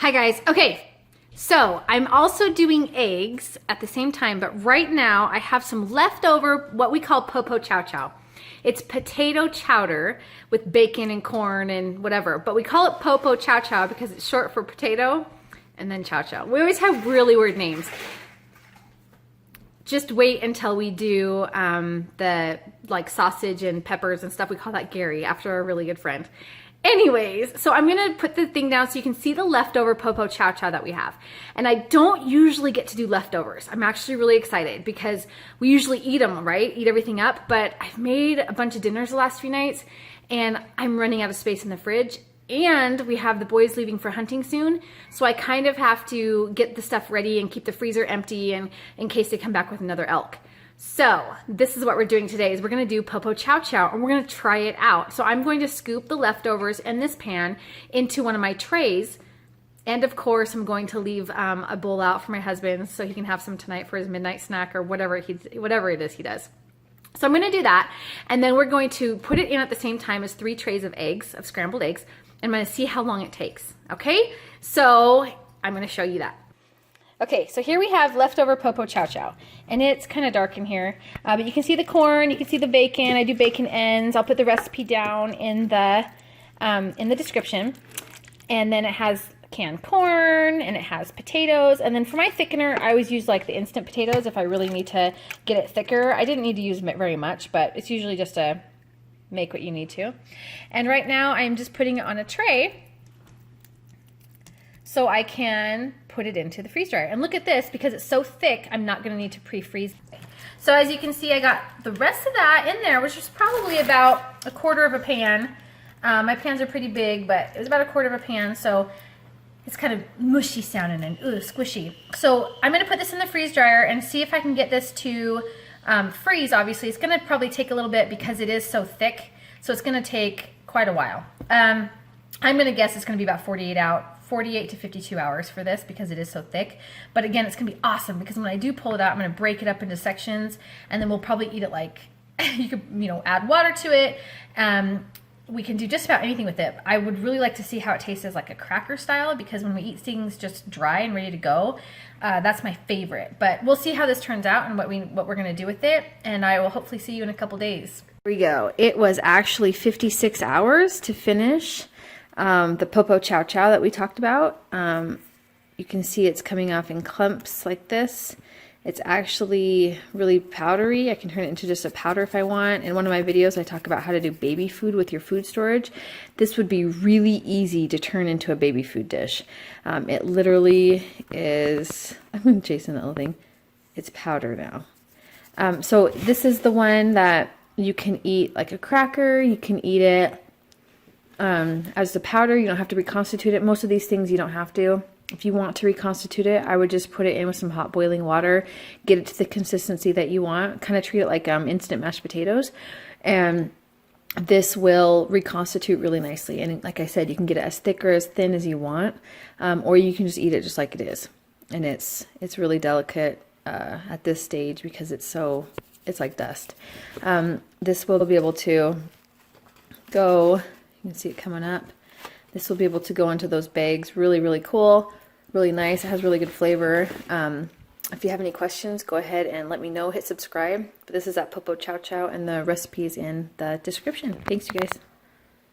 Hi guys. Okay, so I'm also doing eggs at the same time, but right now I have some leftover what we call PoPo chow chow. It's potato chowder with bacon and corn and whatever, but we call it PoPo chow chow because it's short for potato and then chow chow. We always have really weird names. Just wait until we do the like sausage and peppers and stuff. We call that Gary after a really good friend. Anyways, so I'm gonna put the thing down so you can see the leftover PoPo chow chow that we have. And I don't usually get to do leftovers. I'm actually really excited because we usually eat them, right? Eat everything up, but I've made a bunch of dinners the last few nights and I'm running out of space in the fridge. And we have the boys leaving for hunting soon. So I kind of have to get the stuff ready and keep the freezer empty and in case they come back with another elk. So this is what we're doing today is we're gonna do PoPo chow chow and we're gonna try it out. So I'm going to scoop the leftovers in this pan into one of my trays. And of course, I'm going to leave a bowl out for my husband so he can have some tonight for his midnight snack or whatever it is he does. So I'm gonna do that. And then we're going to put it in at the same time as 3 trays of eggs, of scrambled eggs. I'm gonna see how long it takes, okay? So I'm gonna show you that. Okay, so here we have leftover PoPo chow chow, and it's kind of dark in here, but you can see the corn, you can see the bacon. I do bacon ends. I'll put the recipe down in the description, and then it has canned corn, and it has potatoes, and then for my thickener, I always use like the instant potatoes if I really need to get it thicker. I didn't need to use very much, but it's usually just to make what you need to. And right now, I'm just putting it on a tray so I can put it into the freeze dryer. And look at this, because it's so thick, I'm not gonna need to pre-freeze. So as you can see, I got the rest of that in there, which is probably about 1/4 of a pan. My pans are pretty big, but it was about 1/4 of a pan, so it's kind of mushy sounding and squishy. So I'm gonna put this in the freeze dryer and see if I can get this to freeze. Obviously, it's gonna probably take a little bit because it is so thick, so it's gonna take quite a while. I'm gonna guess it's gonna be about 48 to 52 hours for this because it is so thick. But again, it's gonna be awesome because when I do pull it out, I'm gonna break it up into sections and then we'll probably eat it like, you could, add water to it. We can do just about anything with it. I would really like to see how it tastes as like a cracker style because when we eat things just dry and ready to go, that's my favorite. But we'll see how this turns out and what we're gonna do with it. And I will hopefully see you in a couple days. Here we go. It was actually 56 hours to finish the PoPo chow chow that we talked about. You can see it's coming off in clumps like this. It's actually really powdery. I can turn it into just a powder if I want. In one of my videos, I talk about how to do baby food with your food storage. This would be really easy to turn into a baby food dish. It literally is, I'm going to Jason the little thing. It's powder now. So this is the one that you can eat like a cracker. You can eat it as the powder. You don't have to reconstitute it. Most of these things you don't have to. If you want to reconstitute it, I would just put it in with some hot boiling water, get it to the consistency that you want, kind of treat it like instant mashed potatoes, and this will reconstitute really nicely. And like I said, you can get it as thick or as thin as you want, or you can just eat it just like it is. And it's really delicate at this stage because it's like dust. This will be able to go, you can see it coming up. This will be able to go into those bags. Really, really cool. Really nice. It has really good flavor. If you have any questions, go ahead and let me know. Hit subscribe. But this is at PoPo Chow Chow, and the recipe is in the description. Thanks, you guys.